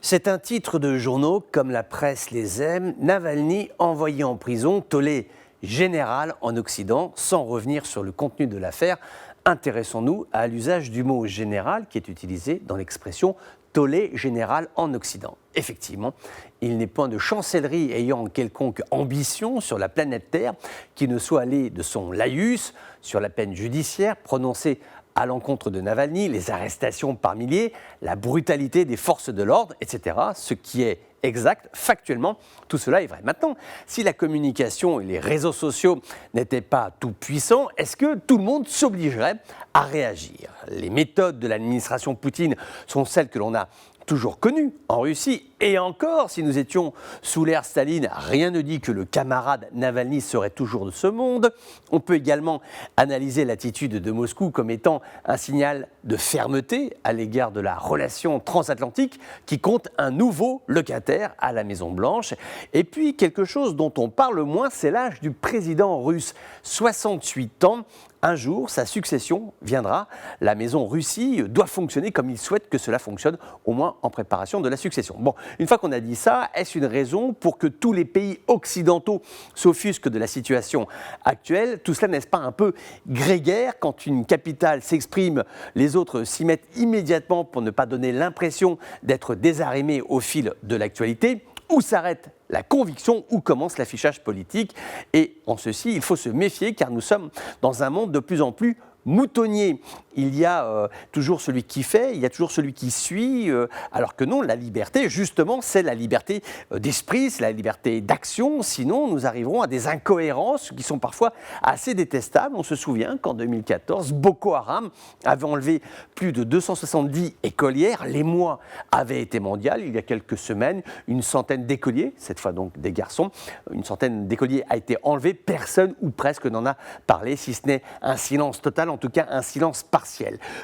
C'est un titre de journaux comme la presse les aime. Navalny envoyé en prison, tollé général en Occident. Sans revenir sur le contenu de l'affaire, intéressons-nous à l'usage du mot général qui est utilisé dans l'expression tollé général en Occident. Effectivement, il n'est point de chancellerie ayant quelconque ambition sur la planète Terre qui ne soit allée de son laïus sur la peine judiciaire prononcée à l'encontre de Navalny, les arrestations par milliers, la brutalité des forces de l'ordre, etc. Ce qui est exact, factuellement, tout cela est vrai. Maintenant, si la communication et les réseaux sociaux n'étaient pas tout puissants, est-ce que tout le monde s'obligerait à réagir? Les méthodes de l'administration Poutine sont celles que l'on a toujours connu en Russie, et encore, si nous étions sous l'ère Staline, rien ne dit que le camarade Navalny serait toujours de ce monde. On peut également analyser l'attitude de Moscou comme étant un signal de fermeté à l'égard de la relation transatlantique qui compte un nouveau locataire à la Maison-Blanche. Et puis, quelque chose dont on parle moins, c'est l'âge du président russe, 68 ans. Un jour, sa succession viendra. La maison Russie doit fonctionner comme il souhaite que cela fonctionne, au moins en préparation de la succession. Bon, une fois qu'on a dit ça, est-ce une raison pour que tous les pays occidentaux s'offusquent de la situation actuelle? Tout cela, n'est-ce pas un peu grégaire? Quand une capitale s'exprime, les autres s'y mettent immédiatement pour ne pas donner l'impression d'être désarrimés au fil de l'actualité. Où s'arrête la conviction, où commence l'affichage politique? Et en ceci, il faut se méfier car nous sommes dans un monde de plus en plus moutonnier. Il y a toujours celui qui fait, il y a toujours celui qui suit, alors que non, la liberté, justement, c'est la liberté d'esprit, c'est la liberté d'action. Sinon, nous arriverons à des incohérences qui sont parfois assez détestables. On se souvient qu'en 2014, Boko Haram avait enlevé plus de 270 écolières. L'émoi avait été mondial. Il y a quelques semaines, une centaine d'écoliers, cette fois donc des garçons, une centaine d'écoliers a été enlevée. Personne ou presque n'en a parlé, si ce n'est un silence total, en tout cas un silence partiel.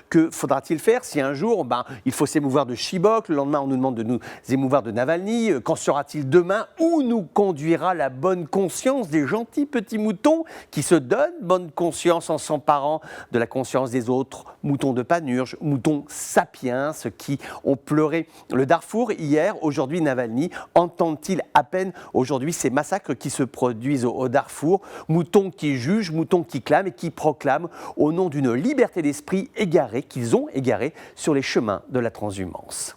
Que faudra-t-il faire si un jour il faut s'émouvoir de Chibok, le lendemain on nous demande de nous émouvoir de Navalny? Qu'en sera-t-il demain? Où nous conduira la bonne conscience des gentils petits moutons qui se donnent bonne conscience en s'emparant de la conscience des autres? Moutons de Panurge, moutons sapiens, ceux qui ont pleuré le Darfour hier, aujourd'hui Navalny, entendent-ils à peine aujourd'hui ces massacres qui se produisent au Darfour? Moutons qui jugent, moutons qui clament et qui proclament au nom d'une liberté d'esprit égarée qu'ils ont égarée sur les chemins de la transhumance.